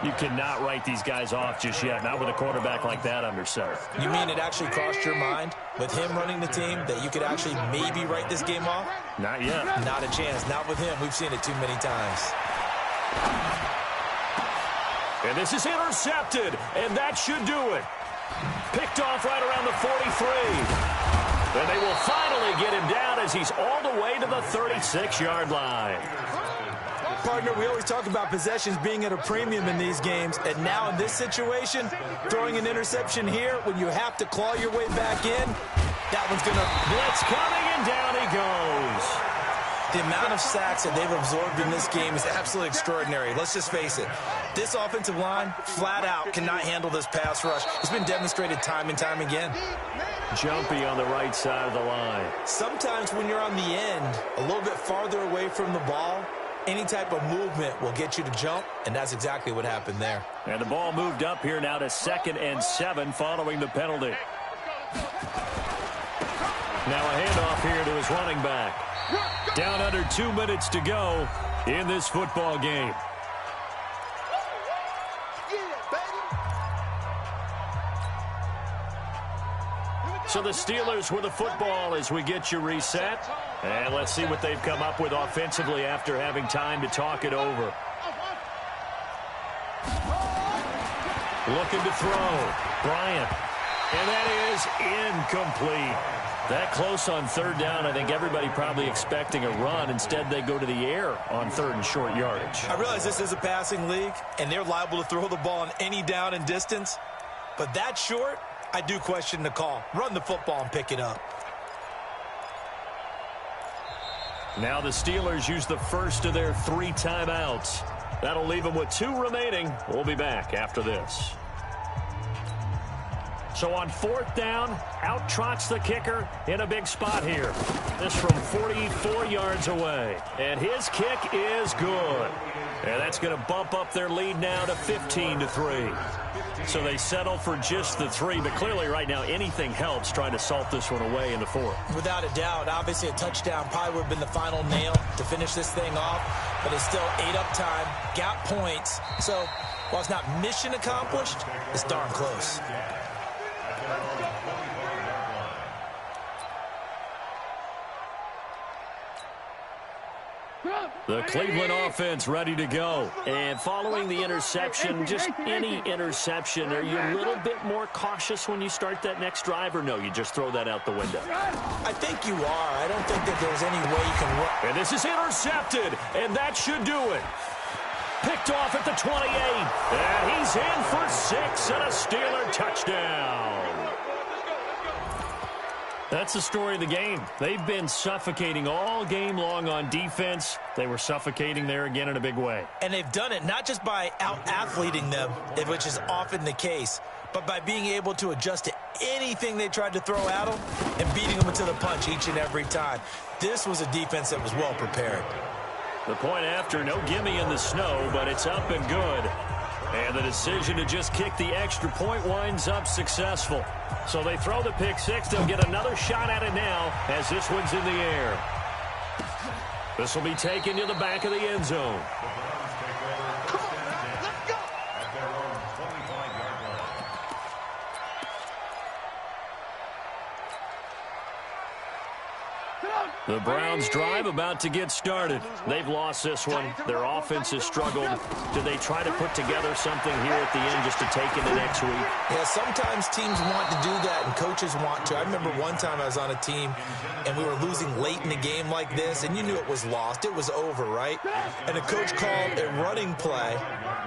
You cannot write these guys off just yet, not with a quarterback like that under center. You mean it actually crossed your mind with him running the team that you could actually maybe write this game off? Not yet. Not a chance. Not with him. We've seen it too many times. And this is intercepted, and that should do it. Picked off right around the 43. And they will finally get him down as he's all the way to the 36-yard line. Partner, we always talk about possessions being at a premium in these games, and now in this situation, throwing an interception here when you have to claw your way back in, that one's going to... Blitz coming, and down he goes. The amount of sacks that they've absorbed in this game is absolutely extraordinary. Let's just face it. This offensive line, flat out, cannot handle this pass rush. It's been demonstrated time and time again. Jumpy on the right side of the line. Sometimes when you're on the end, a little bit farther away from the ball, any type of movement will get you to jump, and that's exactly what happened there. And the ball moved up here now to 2nd and 7 following the penalty. Now a handoff here to his running back. Down under 2 minutes to go in this football game. So the Steelers with the football as we get you reset. And let's see what they've come up with offensively after having time to talk it over. Looking to throw. Bryant. And that is incomplete. That close on 3rd down, I think everybody probably expecting a run. Instead, they go to the air on 3rd and short yardage. I realize this is a passing league, and they're liable to throw the ball on any down and distance. But that short, I do question the call. Run the football and pick it up. Now the Steelers use the first of their 3 timeouts. That'll leave them with 2 remaining. We'll be back after this. So on 4th down, out trots the kicker in a big spot here. This from 44 yards away. And his kick is good. And that's going to bump up their lead now to 15-3. So they settle for just the 3, but clearly right now anything helps trying to salt this one away in the 4th. Without a doubt, obviously a touchdown probably would have been the final nail to finish this thing off, but it's still 8 up time, got points. So while it's not mission accomplished, it's darn close. The Cleveland offense ready to go. And following the interception, just any interception, are you a little bit more cautious when you start that next drive, or no, you just throw that out the window? I think you are. I don't think that there's any way you can run. And this is intercepted, and that should do it. Picked off at the 28, and he's in for 6 and a Steeler touchdown. That's the story of the game. They've been suffocating all game long on defense. They were suffocating there again in a big way. And they've done it not just by out-athleting them, which is often the case, but by being able to adjust to anything they tried to throw at them and beating them to the punch each and every time. This was a defense that was well prepared. The point after, no gimme in the snow, but it's up and good. And the decision to just kick the extra point winds up successful. So they throw the pick 6. They'll get another shot at it now as this one's in the air. This will be taken to the back of the end zone. The Browns drive about to get started. They've lost this one. Their offense has struggled. Do they try to put together something here at the end just to take into next week? Yeah, sometimes teams want to do that and coaches want to. I remember one time I was on a team and we were losing late in the game like this, and you knew it was lost. It was over, right? And the coach called a running play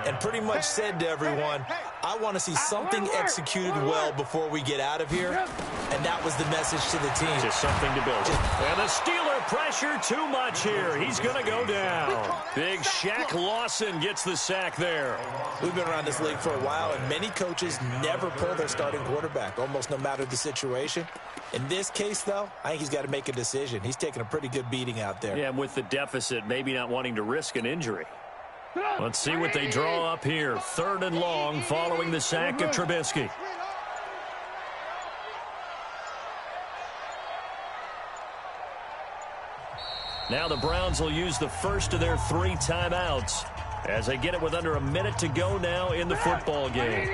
and pretty much said to everyone, I want to see something executed well before we get out of here. And that was the message to the team. Just something to build. And the Steeler pressure too much here. He's going to go down. Big Shaq Lawson gets the sack there. We've been around this league for a while, and many coaches never pull their starting quarterback, almost no matter the situation. In this case, though, I think he's got to make a decision. He's taking a pretty good beating out there. Yeah, and with the deficit, maybe not wanting to risk an injury. Let's see what they draw up here. 3rd and long following the sack of Trubisky. Now the Browns will use the first of their 3 timeouts as they get it with under a minute to go now in the football game.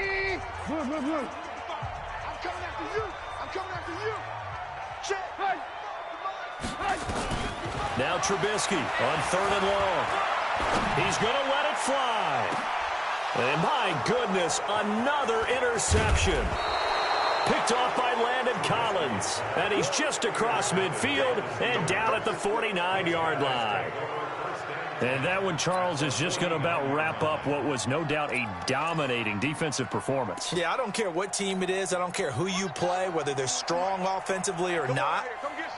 I'm coming after you. I'm coming after you. Check. Now Trubisky on 3rd and long. He's going to let it fly. And my goodness, another interception. Picked off by Landon Collins. And he's just across midfield and down at the 49-yard line. And that one, Charles, is just going to about wrap up what was no doubt a dominating defensive performance. Yeah, I don't care what team it is. I don't care who you play, whether they're strong offensively or not.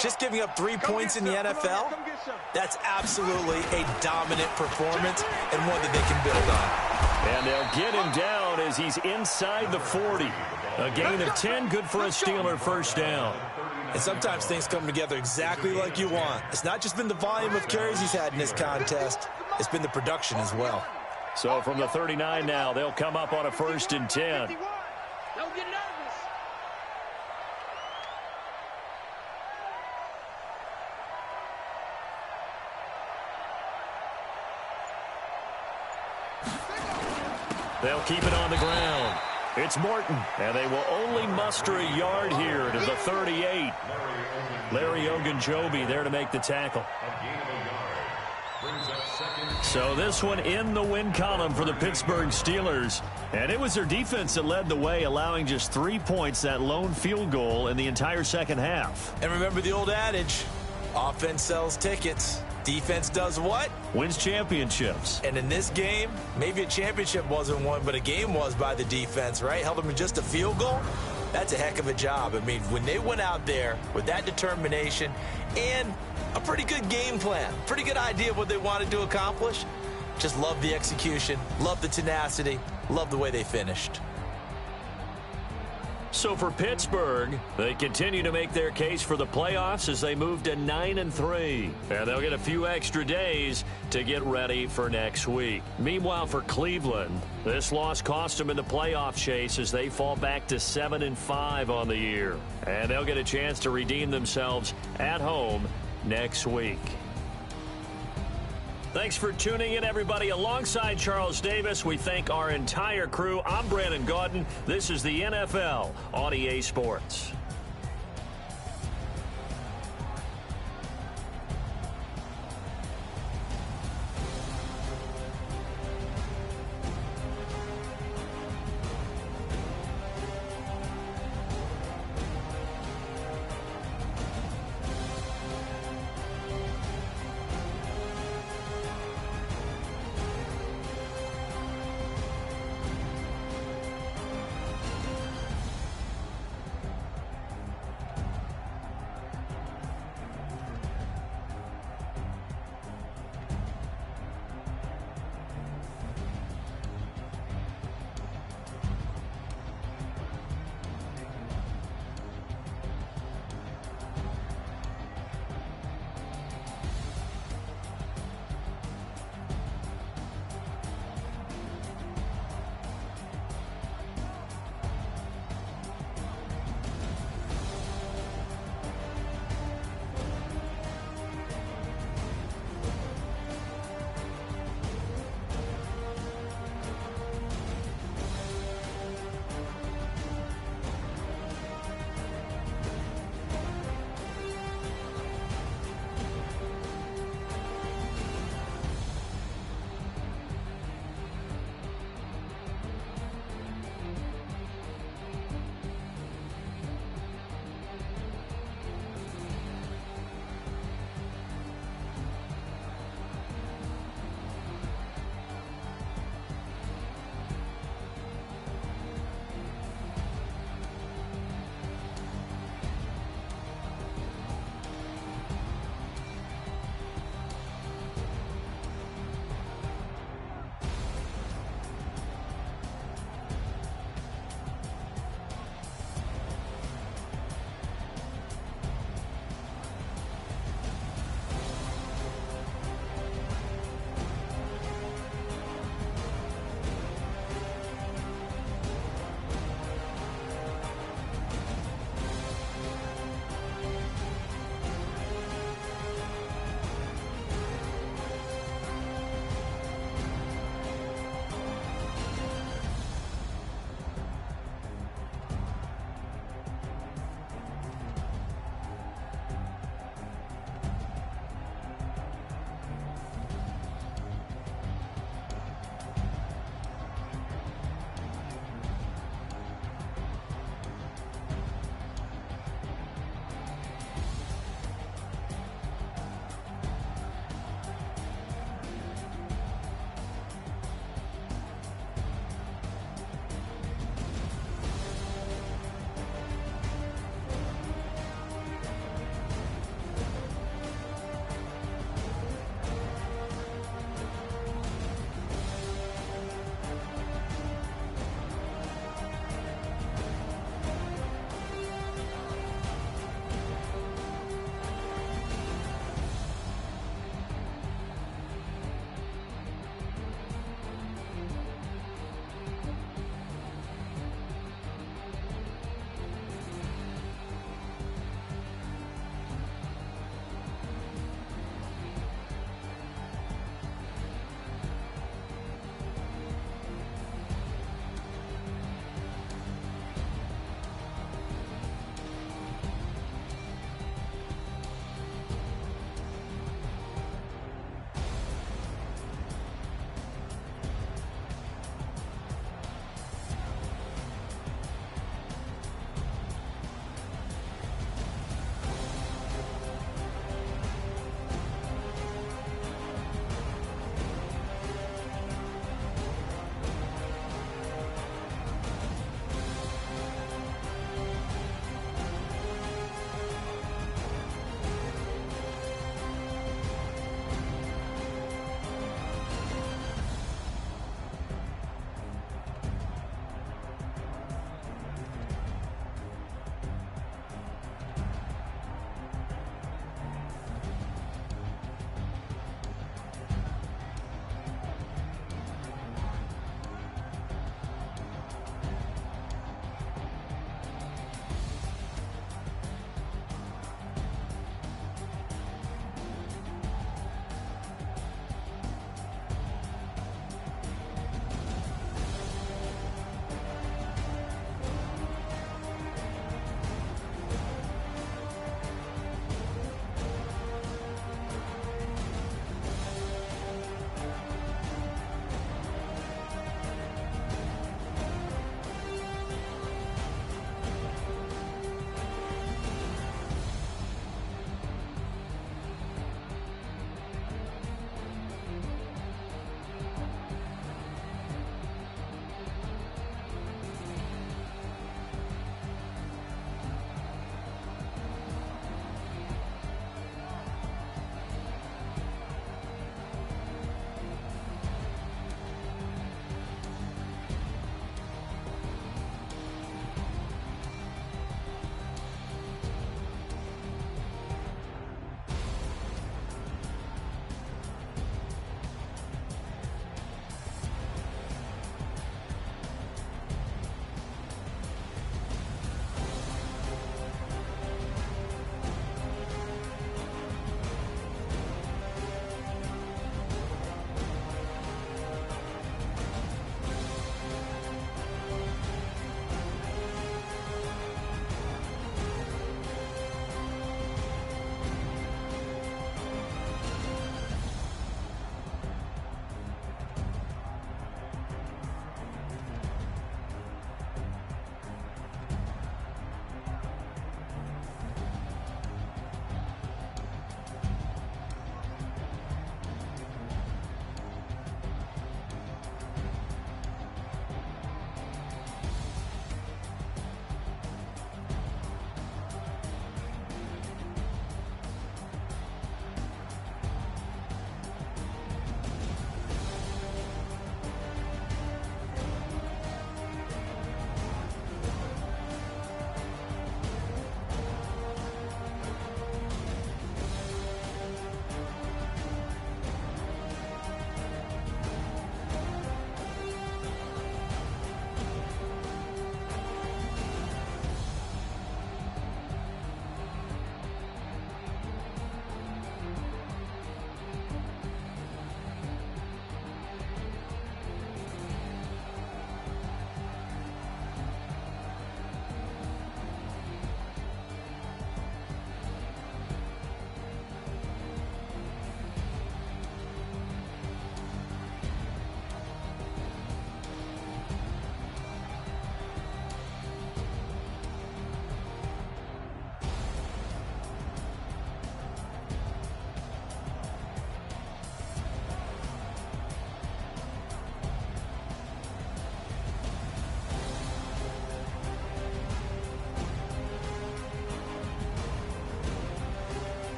Just giving up 3 points in the NFL, that's absolutely a dominant performance and one that they can build on. And they'll get him down as he's inside the 40. A gain of 10, good for a Steeler first down. And sometimes things come together exactly like you want. It's not just been the volume of carries he's had in this contest. It's been the production as well. So from the 39 now, they'll come up on a 1st and 10. Don't get nervous. They'll keep it on the ground. It's Morton, and they will only muster a yard here to the 38. Larry Ogunjobi there to make the tackle. So this one in the win column for the Pittsburgh Steelers. And it was their defense that led the way, allowing just 3 points, that lone field goal in the entire second half. And remember the old adage, offense sells tickets. Defense does what? Wins championships. And in this game, maybe a championship wasn't won, but a game was by the defense, right? Held them to just a field goal. That's a heck of a job. I mean, when they went out there with that determination and a pretty good game plan, pretty good idea of what they wanted to accomplish, just love the execution, love the tenacity, love the way they finished. Also for Pittsburgh, they continue to make their case for the playoffs as they move to 9-3. And they'll get a few extra days to get ready for next week. Meanwhile, for Cleveland, this loss cost them in the playoff chase as they fall back to 7-5 on the year. And they'll get a chance to redeem themselves at home next week. Thanks for tuning in, everybody. Alongside Charles Davis, we thank our entire crew. I'm Brandon Gaudin. This is the NFL on EA Sports.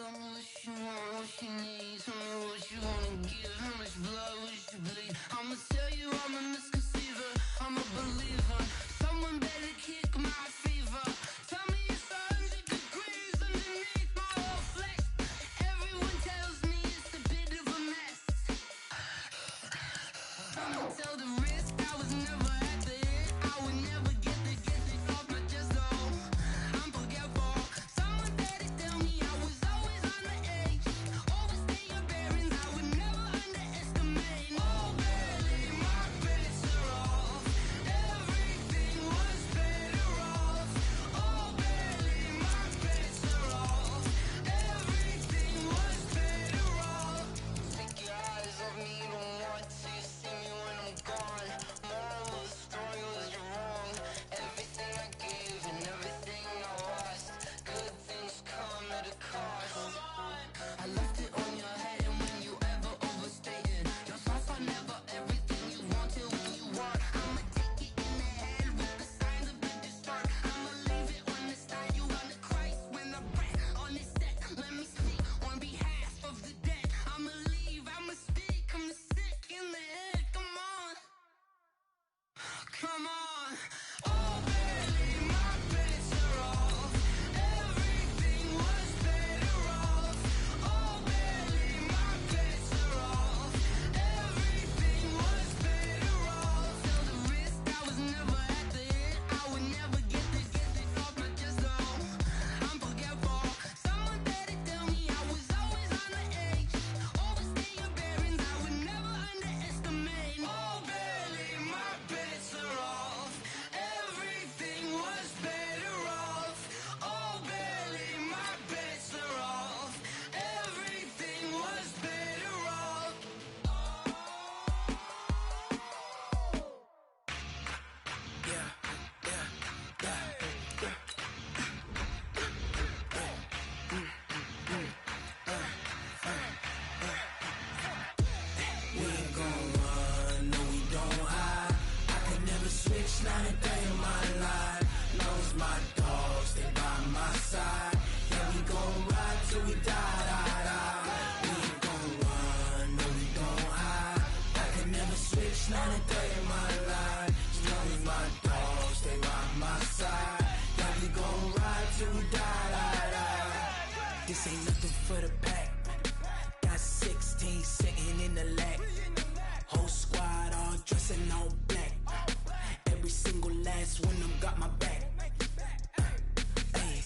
Tell me what you want, what you need. Tell me what you wanna give. How much blood would you bleed? I'ma tell you I'm a misconceiver. I'm a believer. Someone better kick my fever. Tell me it's 100 degrees underneath my whole flesh. Everyone tells me it's a bit of a mess. I'ma tell the risk I was never at the hit. I would never get the off my chest though. I'm forgetful. Someone better tell me I was always on the edge. Overstay your bearings, I would never underestimate. Oh, barely, my bets are off. Everything was better off. Oh, barely, my bets are off. Everything was better off. Take your eyes off me, don't want to see me when I'm gone. Moral of the story was you're wrong. Everything I gave and everything I lost. Good things come at a cost. I left it on your head, and when you ever overstated, your thoughts are never everything you wanted when you want. I'ma take it in the head with the signs of a distort. I'ma leave it on the side. You on the Christ when the breath on this set. Let me speak on behalf of the dead. I'ma leave, I'ma speak. I'm the sick in the head. Come on. Come on. Oh, barely, my bets are off. Everything was better off. Oh, barely, my bets are off. Everything was better off. Tell the risk I was never at the hit. I would never get this off my chest though. I'm forgetful. Someone better tell me I was always on the edge. Overstay your bearings, I would never underestimate. Oh, barely, my bets are off. Everything was better off. Oh, barely, my bets are off. Everything was better off. We ain't gon' run, no we don't hide. I could never switch, not a day in my life. Knows my dogs, they by my side. Yeah, we gon' ride till we die. We ain't gon' run, no we don't hide. I could never switch, not a day in my life. Knows my dogs, they by my side. Yeah, we gon' ride till we die. This ain't nothing for the pack. Got 16 sitting in the lag. Whole squad all dressing all black. Every single last one of them got my back. Ay,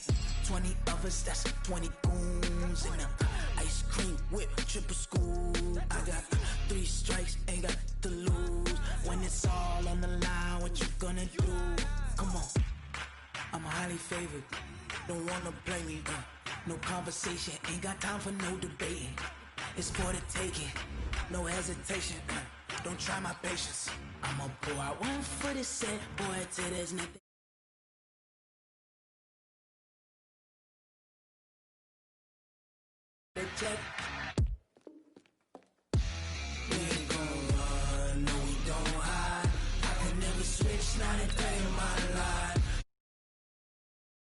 20 of us, that's 20 goons in them. Ice cream whip, triple scoop. I got 3 strikes, ain't got to lose. When it's all on the line, what you gonna do? Come on, I'm highly favored. Don't wanna play me, no conversation, ain't got time for no debating. It's for the taking, no hesitation. Don't try my patience. I'ma pour out one for the set, boy, till there's nothing. The check.